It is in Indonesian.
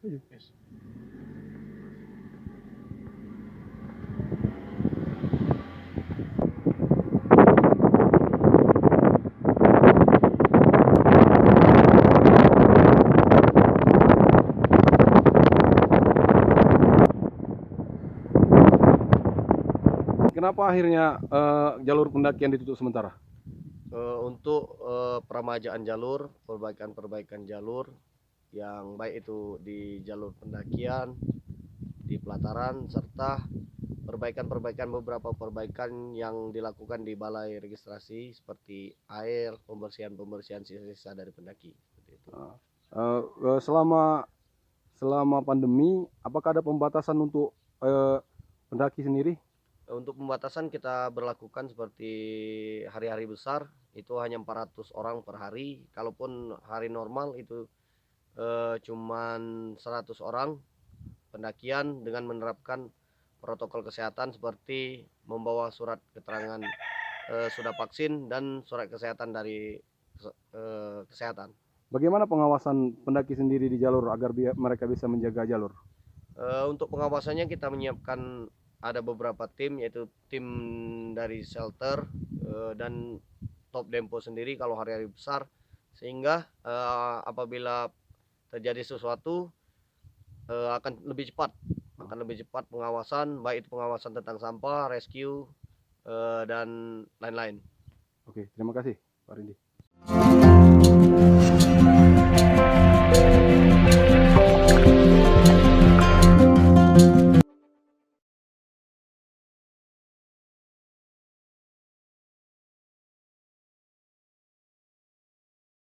Yes. Kenapa akhirnya jalur pendakian ditutup sementara? Untuk peremajaan jalur, perbaikan-perbaikan jalur yang baik itu di jalur pendakian, di pelataran, serta perbaikan-perbaikan beberapa perbaikan yang dilakukan di balai registrasi seperti air, pembersihan-pembersihan sisa-sisa dari pendaki. Seperti itu. Selama selama pandemi, apakah ada pembatasan untuk pendaki sendiri? Untuk pembatasan kita berlakukan seperti hari-hari besar itu hanya 400 orang per hari. Kalaupun hari normal itu cuman 100 orang pendakian dengan menerapkan protokol kesehatan seperti membawa surat keterangan sudah vaksin dan surat kesehatan dari kesehatan. Bagaimana pengawasan pendaki sendiri di jalur agar mereka bisa menjaga jalur? Untuk pengawasannya kita menyiapkan ada beberapa tim, yaitu tim dari shelter dan top dempo sendiri kalau hari-hari besar, sehingga apabila terjadi sesuatu akan lebih cepat pengawasan, baik itu pengawasan tentang sampah, rescue dan lain-lain. Oke, terima kasih Pak Rindi.